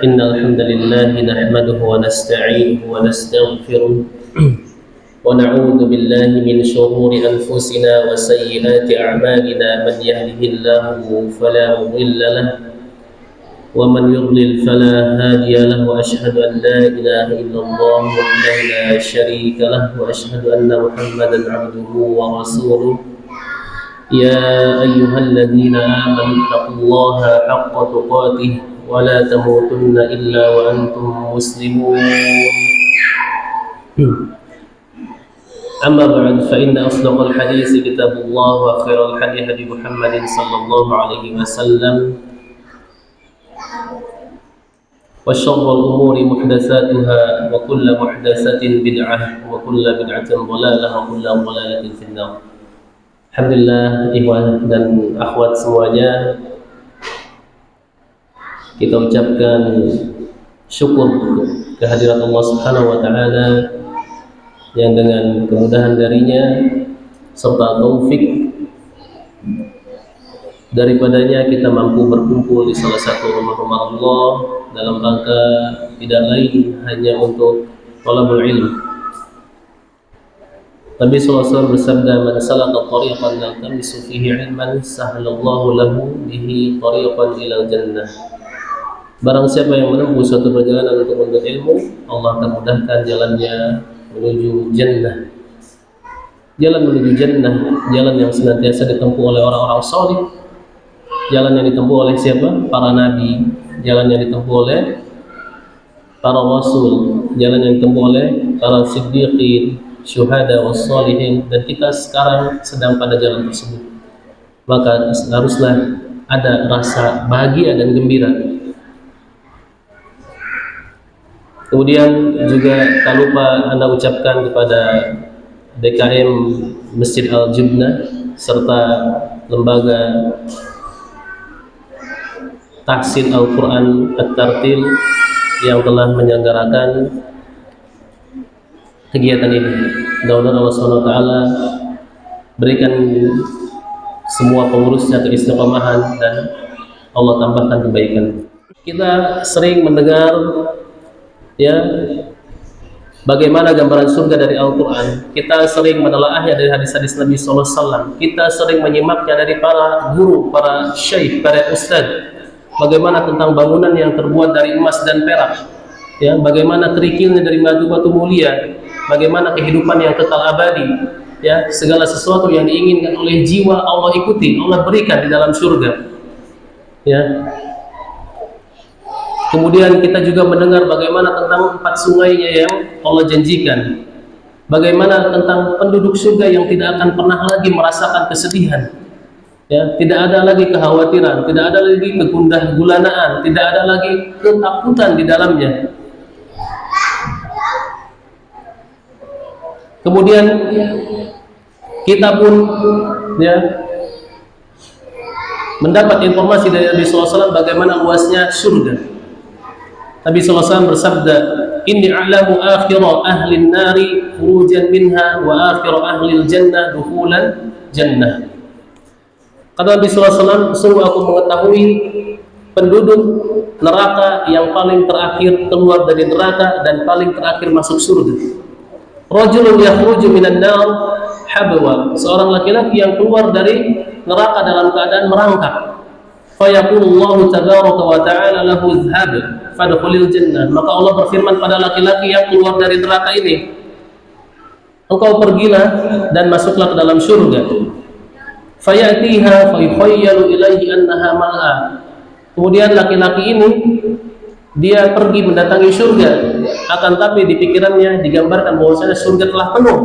إن الحمد لله نحمده ونستعينه ونستغفره ونعوذ بالله من شرور أنفسنا وسيئات أعمالنا من يهده الله فلا مضل له ومن يضلل فلا هادي له وأشهد أن لا إله إلا الله وحده لا شريك له وأشهد أن محمدا عبده ورسوله يا أيها الذين آمنوا اتقوا الله حق تقاته ولا تموتن إلا وأنتم مسلمون أما بعد فإن أصدق الحديث كتاب الله وخير الحديث هدي محمد صلى الله عليه وسلم وشر الأمور محدثاتها وكل محدثة بدعة وكل بدعة ضلالة وكل ضلالة في النار. Alhamdulillah, ikhwan dan akhwat semuanya, kita ucapkan syukur kehadirat Allah Subhanahu wa taala yang dengan kemudahan darinya serta taufik daripadanya kita mampu berkumpul di salah satu rumah-rumah Allah dalam rangka tidak lain hanya untuk thalabul ilm. Nabi SAW bersabda, "Man salaka tariqan yaltamisu fihi ilman, sahhalallahu lahu bihi tariqan ilal jannah." Barang siapa yang menempuh suatu perjalanan untuk menuntut ilmu, Allah akan mudahkan jalannya menuju jannah. Jalan menuju jannah, jalan yang senantiasa ditempuh oleh orang-orang saleh. Jalan yang ditempuh oleh siapa? Para nabi. Jalan yang ditempuh oleh para rasul. Jalan yang ditempuh oleh para siddiqin, syuhada wassalihin, dan kita sekarang sedang pada jalan tersebut. Maka haruslah ada rasa bahagia dan gembira. Kemudian juga tak lupa Anda ucapkan kepada DKM Masjid Al-Jubnah serta lembaga Tahsin Al-Quran At-Tartil yang telah menyelenggarakan kegiatan ini. Mudah-mudahan Allah SWT berikan semua pengurusnya keistiqomahan dan Allah tambahkan kebaikan. Kita sering mendengar bagaimana gambaran surga dari Al-Quran. Kita sering menelaahnya dari hadis-hadis Nabi SAW. Kita sering menyimaknya dari para guru, para syekh, para ustadz. Bagaimana tentang bangunan yang terbuat dari emas dan perak, bagaimana kerikilnya dari batu-batu mulia, bagaimana kehidupan yang kekal abadi, segala sesuatu yang diinginkan oleh jiwa Allah ikuti, Allah berikan di dalam surga. Kemudian kita juga mendengar bagaimana tentang 4 sungainya yang Allah janjikan. Bagaimana tentang penduduk surga yang tidak akan pernah lagi merasakan kesedihan. Tidak ada lagi kekhawatiran, tidak ada lagi kegundah gulanaan, tidak ada lagi ketakutan di dalamnya. Kemudian kita pun mendapat informasi dari Nabi SAW bagaimana luasnya surga. Nabi SAW bersabda, "Inni a'lamu akhira ahli nari khurujan minha wa akhira ahli jannah dukhulan jannah." Kata Nabi SAW, "Sungguh aku mengetahui penduduk neraka yang paling terakhir keluar dari neraka dan paling terakhir masuk surga. Rajulun yakhruju minan nar habwa." Seorang laki-laki yang keluar dari neraka dalam keadaan merangkak. Fayaqulullahu tabaraka wa ta'ala lahu idhhab fadkhulil jannah. Maka Allah berfirman pada laki-laki yang keluar dari neraka ini, "Engkau pergilah dan masuklah ke dalam surga." Fayatiha fayukhayyalu ilaihi annaha mal'a. Kemudian laki-laki ini dia pergi mendatangi surga, akan tapi di pikirannya digambarkan bahwasanya surga telah penuh.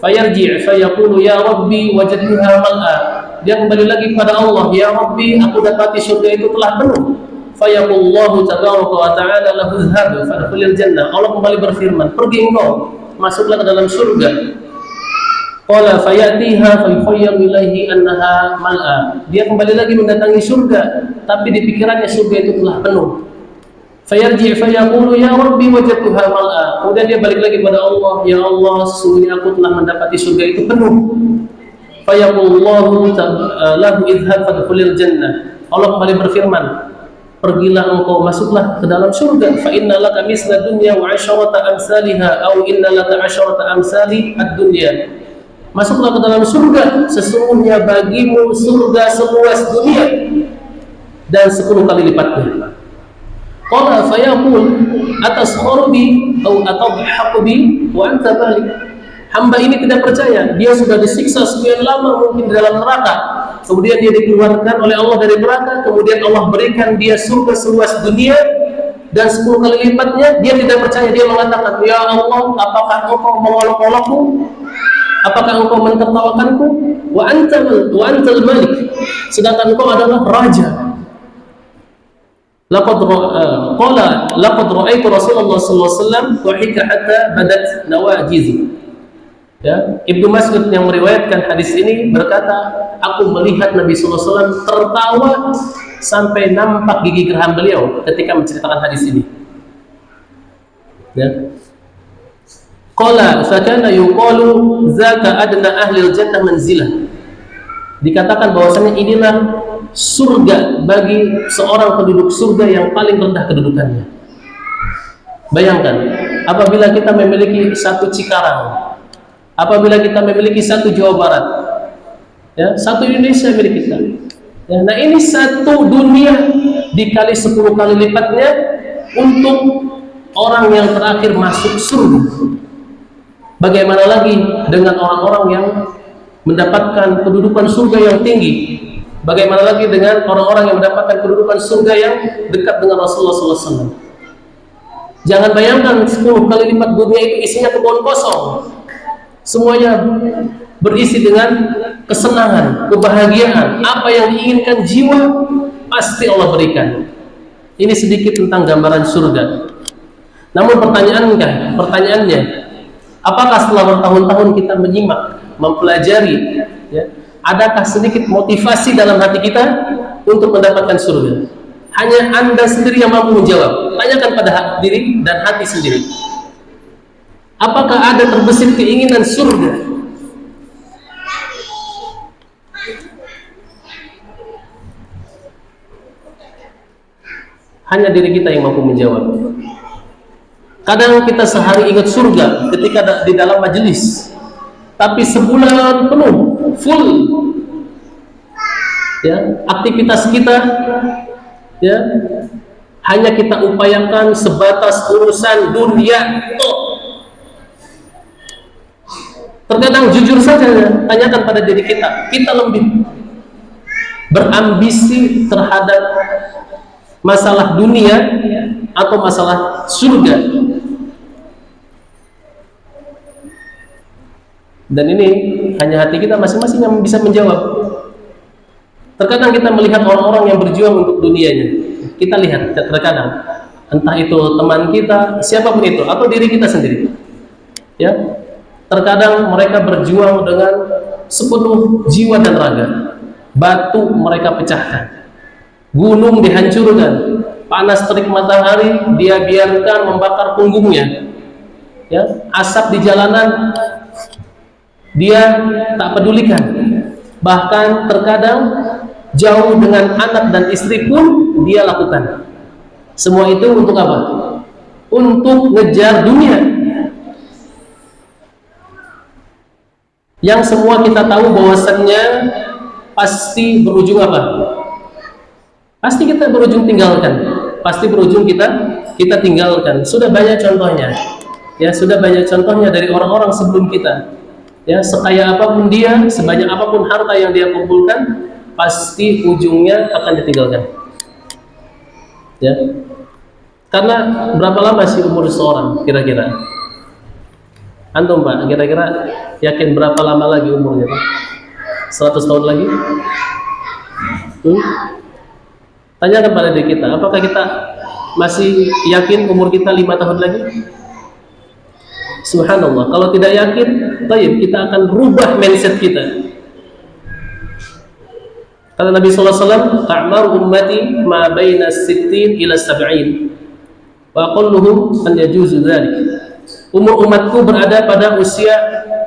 Fayarji' fayaqulu ya rabbi wajadtuha mal'a. Dia kembali lagi kepada Allah, "Ya Rabbi, aku dapati surga itu telah penuh." Fayaqullahu tabaraka wa ta'ala lahu idhhab fadkhulil jannah. Allah kembali berfirman, "Pergi engkau, masuklah ke dalam surga." Qala fayatiha fayukhayyalu ilaihi annaha mal'a. Dia kembali lagi mendatangi surga, tapi di pikirannya surga itu telah penuh. Fayarji' fayaqulu ya Rabbi wajadtuha mal'a. Kemudian dia balik lagi kepada Allah, "Ya Allah, sesungguhnya aku telah mendapati surga itu penuh." Fayaqulullahu lahu idhhab fadkhulil jannah. Allah kembali berfirman, pergilah engkau, masuklah ke dalam surga. Fa inna laka misla dunya wa asharata amsalha, au inna laka asharata amsali ad-dunya. Masuklah ke dalam surga, sesungguhnya bagimu surga seluas dunia dan 10 kali lipatnya. Qala fa yaqul ataskhuru bi aw atadhaku bi wa anta balik. Hamba ini tidak percaya, dia sudah disiksa sekian lama mungkin di dalam neraka, kemudian dia dikeluarkan oleh Allah dari neraka, kemudian Allah berikan dia surga seluas dunia dan 10 kali lipatnya. Dia tidak percaya, dia mengatakan, ya Allah, apakah engkau mengolok-olokku? Apakah engkau mentertawakanku? Wa antal malik, sedangkan engkau adalah raja. Laqad ra'aitu Rasulullah sallallahu alaihi wasallam wa hika hatta badat nawajiz. Ya, Ibnu Mas'ud yang meriwayatkan hadis ini berkata, aku melihat Nabi sallallahu alaihi wasallam tertawa sampai nampak gigi geraham beliau ketika menceritakan hadis ini. Ya. Qala fakana yuqalu zaka adna ahli al-jannah manzilah. Dikatakan bahwasanya inilah surga bagi seorang penduduk surga yang paling rendah kedudukannya. Bayangkan, apabila kita memiliki satu Cikarang, apabila kita memiliki satu Jawa Barat, ya, satu Indonesia milik kita. Ya, nah ini satu dunia dikali 10 kali lipatnya untuk orang yang terakhir masuk surga. Bagaimana lagi dengan orang-orang yang mendapatkan kedudukan surga yang tinggi? Bagaimana lagi dengan orang-orang yang mendapatkan kedudukan surga yang dekat dengan Rasulullah SAW? Jangan bayangkan 10 kali lipat dunia itu isinya kebun kosong. Semuanya berisi dengan kesenangan, kebahagiaan. Apa yang diinginkan jiwa pasti Allah berikan. Ini sedikit tentang gambaran surga. Namun pertanyaannya, apakah setelah bertahun-tahun kita menyimak, mempelajari, ya, adakah sedikit motivasi dalam hati kita untuk mendapatkan surga? Hanya Anda sendiri yang mampu menjawab. Tanyakan pada diri dan hati sendiri. Apakah ada terbesit keinginan surga? Hanya diri kita yang mampu menjawab. Kadang kita sehari ingat surga ketika di dalam majelis, tapi sebulan penuh full, ya, aktivitas kita, ya, hanya kita upayakan sebatas urusan dunia. Terkadang jujur saja, tanyakan pada diri kita lebih berambisi terhadap masalah dunia atau masalah surga? Dan ini hanya hati kita masing-masing yang bisa menjawab. Terkadang kita melihat orang-orang yang berjuang untuk dunianya. Kita lihat terkadang, entah itu teman kita, siapapun itu, atau diri kita sendiri. Ya, terkadang mereka berjuang dengan sepenuh jiwa dan raga. Batu mereka pecahkan, gunung dihancurkan, panas terik matahari dia biarkan membakar punggungnya. Ya, asap di jalanan dia tak pedulikan. Bahkan terkadang jauh dengan anak dan istri pun dia lakukan. Semua itu untuk apa? Untuk ngejar dunia. Yang semua kita tahu bahwasannya pasti berujung apa? Pasti kita berujung tinggalkan. Pasti berujung kita tinggalkan. Sudah banyak contohnya. Ya, sudah banyak contohnya dari orang-orang sebelum kita. Ya, sekaya apapun dia, sebanyak apapun harta yang dia kumpulkan, pasti ujungnya akan ditinggalkan. Ya, karena berapa lama sih umur seorang kira-kira? Antum Pak, kira-kira yakin berapa lama lagi umurnya? 100 tahun lagi? Tanyakan pada diri kita, apakah kita masih yakin umur kita 5 tahun lagi? Subhanallah, kalau tidak yakin, kita akan rubah mindset kita. Kata Nabi SAW, ta'mar ummati ma baina 60 ila 70 wa aqalluhum an yajuzu dzalik. Umur umatku berada pada usia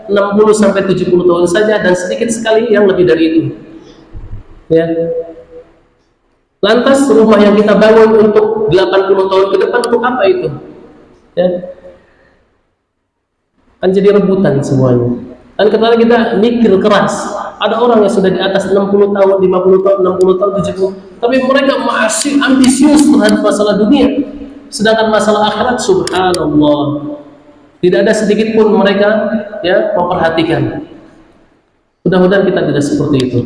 60 sampai 70 tahun saja, dan sedikit sekali yang lebih dari itu. Ya. Lantas rumah yang kita bangun untuk 80 tahun ke depan untuk apa itu? Ya. Kan jadi rebutan semuanya. Dan ketika kita mikir keras, ada orang yang sudah di atas 60 tahun, 50 tahun, 60 tahun, 70, tapi mereka masih ambisius terhadap masalah dunia. Sedangkan masalah akhirat, subhanallah, tidak ada sedikit pun mereka ya memperhatikan. Mudah-mudahan kita tidak seperti itu.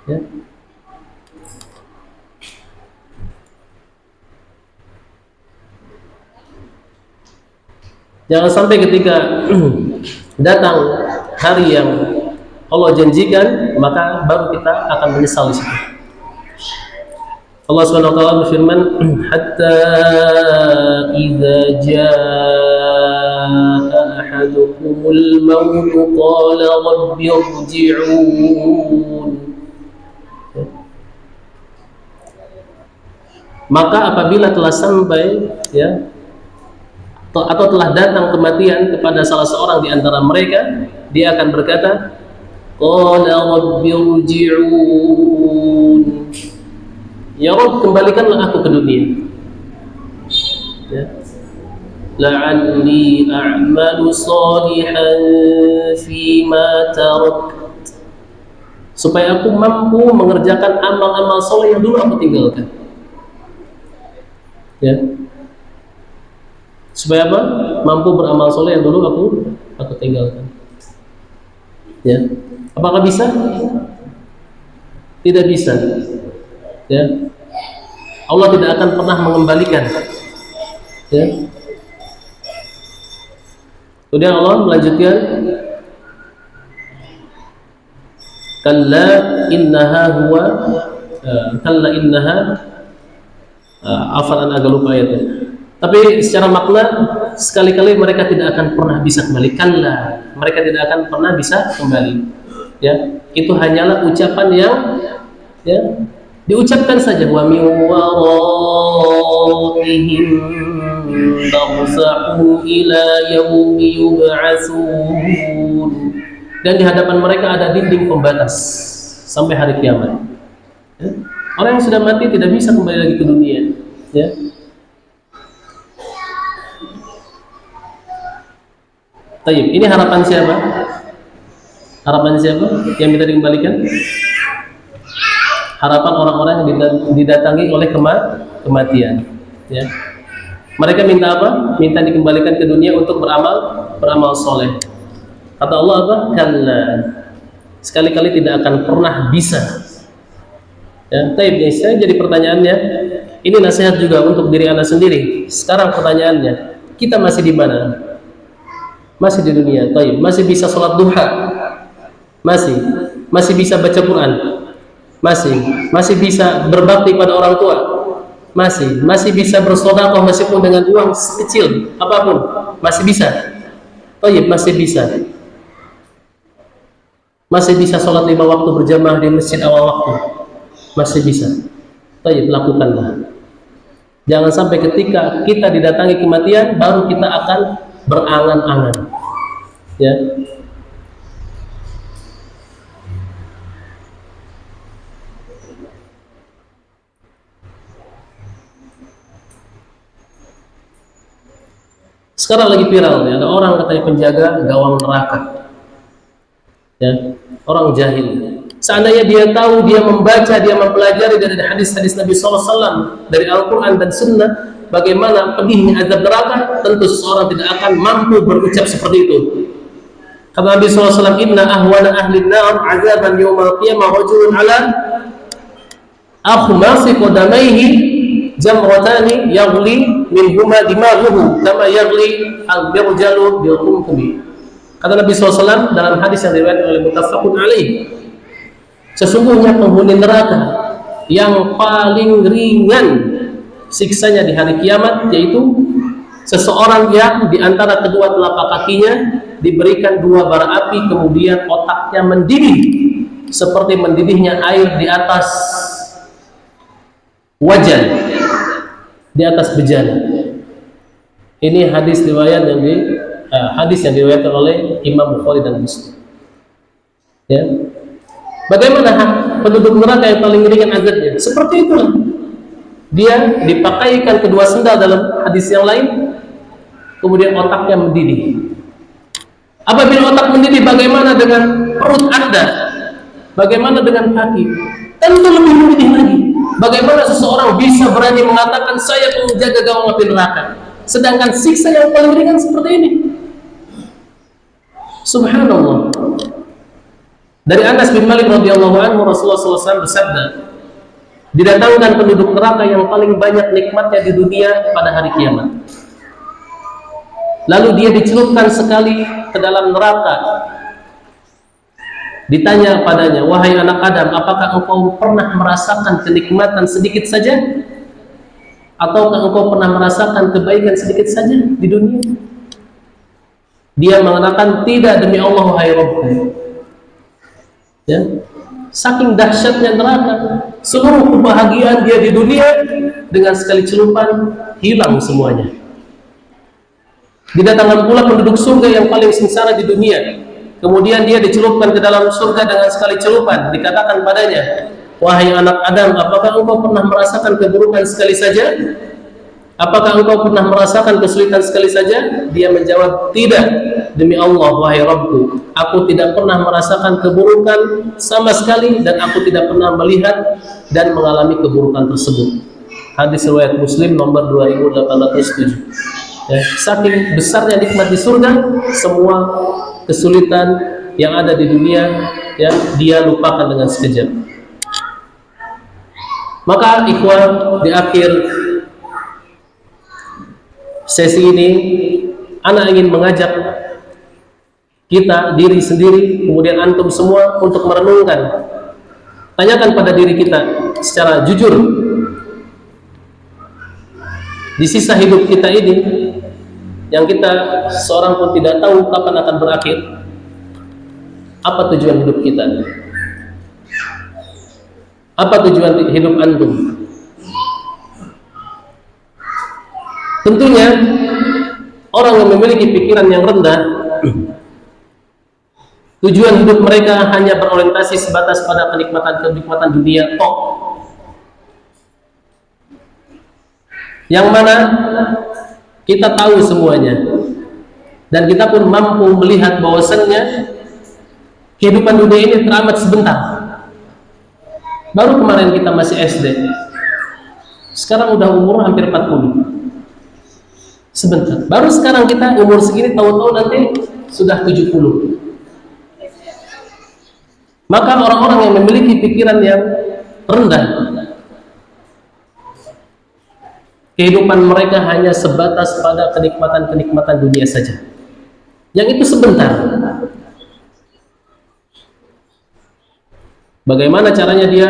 Ya. Jangan sampai ketika datang hari yang Allah janjikan, maka baru kita akan menyesal di situ. Allah Subhanahu wa taala berfirman, "Hatta idza jaa ahadukumul maut qala rabbi irji'un." Maka apabila telah sampai ya atau telah datang kematian kepada salah seorang di antara mereka, dia akan berkata, qala rabbi irji'un, ya Rabb, kembalikanlah aku ke dunia, ya, la'alli a'malu salihan fima tarakt, supaya aku mampu mengerjakan amal-amal soleh yang dulu aku tinggalkan, ya, supaya apa? Mampu beramal soleh yang dulu aku tinggalkan. Ya, apakah bisa? Tidak bisa. Ya, Allah tidak akan pernah mengembalikan. Ya. Kemudian Allah melanjutkan, kalla innaha afan agak lupa ayatnya. Tapi secara makna, sekali-kali mereka tidak akan pernah bisa kembali. Kalla, mereka tidak akan pernah bisa kembali. Ya, itu hanyalah ucapan yang ya diucapkan saja. Wa min waraihim barzakhu ila yaumi yub'atsun. Dan di hadapan mereka ada dinding pembatas sampai hari kiamat. Ya. Orang yang sudah mati tidak bisa kembali lagi ke dunia. Ya. Tayyib, ini harapan siapa? Harapan siapa yang minta dikembalikan? Harapan orang-orang yang didatangi oleh kematian. Ya. Mereka minta apa? Minta dikembalikan ke dunia untuk beramal soleh. Kata Allah apa? Kalla, sekali-kali tidak akan pernah bisa. Ya, tayyib, jadi pertanyaannya, ini nasihat juga untuk diri Anda sendiri. Sekarang pertanyaannya, kita masih di mana? Masih di dunia, tayyib. Masih bisa sholat duha, masih bisa baca Quran, masih bisa berbakti pada orang tua, masih bisa bersedekah meskipun dengan uang kecil apapun, masih bisa, tayyib, masih bisa sholat 5 waktu berjamaah di masjid awal waktu, masih bisa, tayyib, lakukanlah. Jangan sampai ketika kita didatangi kematian baru kita akan berangan-angan, ya. Sekarang lagi viral, ya, ada orang katanya penjaga gawang neraka, ya, orang jahil. Seandainya dia tahu, dia membaca, dia mempelajari dari hadis-hadis Nabi SAW, dari Al-Quran dan Sunnah, bagaimana pedihnya azab neraka, tentu seseorang tidak akan mampu berucap seperti itu. Kata Nabi SAW, inna ahwana ahli nar azaban yawmal qiyamah rajulun ala akhmasi qadamaihi jamratani yaghli minhuma dimaghuhu kama yaghli al-birjalu bil-qumqumi. Kata Nabi SAW dalam hadis yang diriwayatkan oleh muttafaqun alaih, sesungguhnya penghuni neraka yang paling ringan siksanya di hari kiamat yaitu seseorang yang di antara kedua telapak kakinya diberikan 2 bara api, kemudian otaknya mendidih seperti mendidihnya air di atas wajan, di atas bejana. Ini hadis riwayat yang diriwayatkan oleh Imam Bukhari dan Muslim. Ya. Bagaimana penduduk neraka yang paling ringan azabnya? Seperti itulah. Dia dipakaikan kedua sendal dalam hadis yang lain, kemudian otaknya mendidih. Apabila otak mendidih, bagaimana dengan perut Anda? Bagaimana dengan kaki? Tentu lebih mendidih lagi. Bagaimana seseorang bisa berani mengatakan saya penjaga gawang api neraka, sedangkan siksa yang paling ringan seperti ini? Subhanallah. Dari Anas bin Malik radhiyallahu anhu, Rasulullah SAW bersabda, didatangkan penduduk neraka yang paling banyak nikmatnya di dunia pada hari kiamat. Lalu dia dicelupkan sekali ke dalam neraka. Ditanya padanya, wahai anak Adam, apakah engkau pernah merasakan kenikmatan sedikit saja? Ataukah engkau pernah merasakan kebaikan sedikit saja di dunia? Dia mengatakan, tidak, demi Allah, wahai Rabbku. Ya, saking dahsyatnya neraka, seluruh kebahagiaan dia di dunia dengan sekali celupan hilang semuanya. Didatangkan pula penduduk surga yang paling sengsara di dunia, kemudian dia dicelupkan ke dalam surga dengan sekali celupan. Dikatakan padanya, wahai anak Adam, apakah engkau pernah merasakan keburukan sekali saja? Apakah engkau pernah merasakan kesulitan sekali saja? Dia menjawab, tidak, demi Allah, wahai Rabbku, aku tidak pernah merasakan keburukan sama sekali, dan aku tidak pernah melihat dan mengalami keburukan tersebut. Hadis riwayat Muslim nomor 2807. Ya, saking besarnya nikmat di surga, semua kesulitan yang ada di dunia, ya, dia lupakan dengan sekejap. Maka ikhwan, di akhir sesi ini, ana ingin mengajak kita, diri sendiri, kemudian antum semua, untuk merenungkan. Tanyakan pada diri kita secara jujur, di sisa hidup kita ini, yang kita seorang pun tidak tahu kapan akan berakhir, apa tujuan hidup kita? Apa tujuan hidup antum? Tentunya orang yang memiliki pikiran yang rendah, tujuan hidup mereka hanya berorientasi sebatas pada kenikmatan dunia tok, yang mana kita tahu semuanya, dan kita pun mampu melihat bahwasannya kehidupan dunia ini teramat sebentar. Baru kemarin kita masih SD, sekarang udah umur hampir 40. Sebentar. Baru sekarang kita umur segini, tahu-tahu nanti sudah 70. Maka orang-orang yang memiliki pikiran yang rendah, kehidupan mereka hanya sebatas pada kenikmatan-kenikmatan dunia saja, yang itu sebentar. Bagaimana caranya dia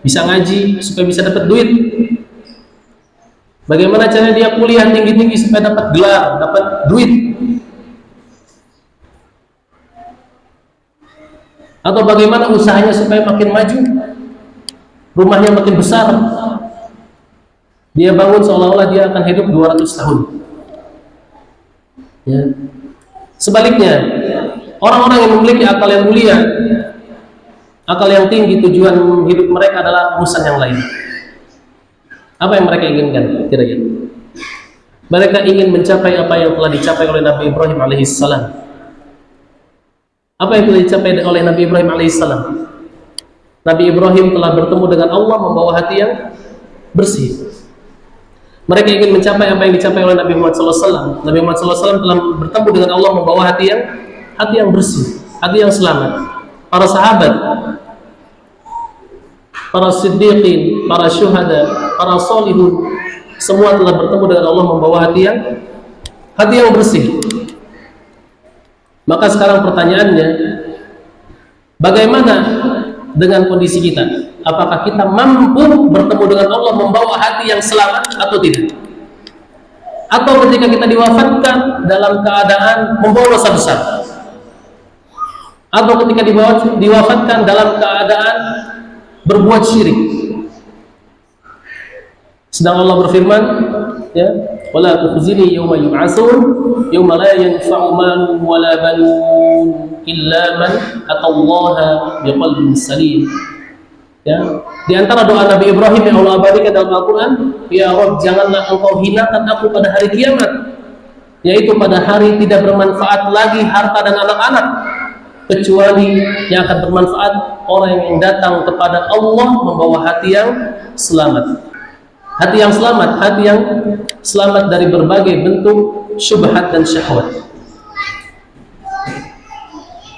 bisa ngaji supaya bisa dapat duit? Bagaimana caranya dia kuliah tinggi-tinggi supaya dapat gelar, dapat duit? Atau bagaimana usahanya supaya makin maju, rumahnya makin besar? Dia bangun seolah-olah dia akan hidup 200 tahun. Ya. Sebaliknya, orang-orang yang memiliki akal yang mulia, akal yang tinggi, tujuan hidup mereka adalah urusan yang lain. Apa yang mereka inginkan? Kira-kira mereka ingin mencapai apa yang telah dicapai oleh Nabi Ibrahim alaihissalam. Apa yang telah dicapai oleh Nabi Ibrahim alaihissalam? Nabi Ibrahim telah bertemu dengan Allah membawa hati yang bersih. Mereka ingin mencapai apa yang dicapai oleh Nabi Muhammad SAW. Nabi Muhammad SAW telah bertemu dengan Allah membawa hati yang bersih, hati yang selamat. Para sahabat, para siddiqin, para syuhada, para solihun, semua telah bertemu dengan Allah membawa hati yang bersih. Maka sekarang pertanyaannya, bagaimana dengan kondisi kita? Apakah kita mampu bertemu dengan Allah membawa hati yang selamat atau tidak? Atau ketika kita diwafatkan dalam keadaan membawa dosa besar? Atau ketika diwafatkan dalam keadaan berbuat syirik? Sedang Allah berfirman, Ya, wala tukhzini yauma yub'atsun yauma la yanfa'u malun wala banun illa man atallaha biqalbin salim. Ya, di antara doa Nabi Ibrahim yang Allah abadikan dalam Al-Qur'an, ya Rabb, janganlah engkau hinakan aku pada hari kiamat, yaitu pada hari tidak bermanfaat lagi harta dan anak-anak, kecuali yang akan bermanfaat orang yang datang kepada Allah membawa hati yang selamat. Hati yang selamat, hati yang selamat dari berbagai bentuk syubhat dan syahwat.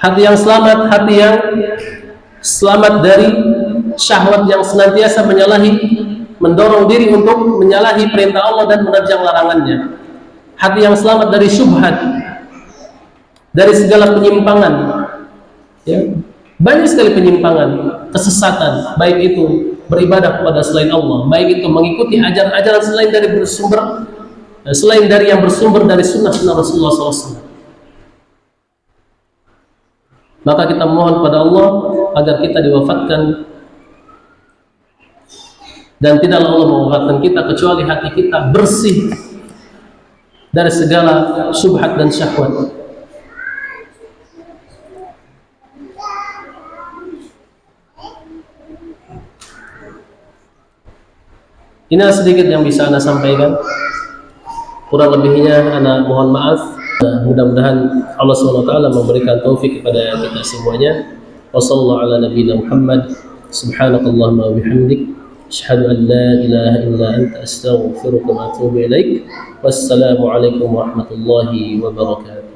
Hati yang selamat, hati yang selamat dari syahwat yang senantiasa menyalahi, mendorong diri untuk menyalahi perintah Allah dan menerjang larangannya. Hati yang selamat dari syubhat, dari segala penyimpangan. Ya. Banyak sekali penyimpangan, kesesatan, baik itu beribadah kepada selain Allah, baik itu mengikuti ajaran-ajaran selain dari yang bersumber dari sunnah-sunnah Rasulullah SAW. Maka kita mohon pada Allah agar kita diwafatkan, dan tidaklah Allah mewafatkan kita kecuali hati kita bersih dari segala syubhat dan syahwat. Ini sedikit yang bisa Anda sampaikan. Kurang lebihnya Anda mohon maaf. Mudah-mudahan Allah SWT memberikan taufik kepada kita semuanya. Wassallallahu ala nabiyina Muhammad. Subhanakallahumma wa bihamdik, asyhadu an la ilaha illa anta, astaghfiruka wa atubu ilaik. Wassalamu alaikum warahmatullahi wabarakatuh.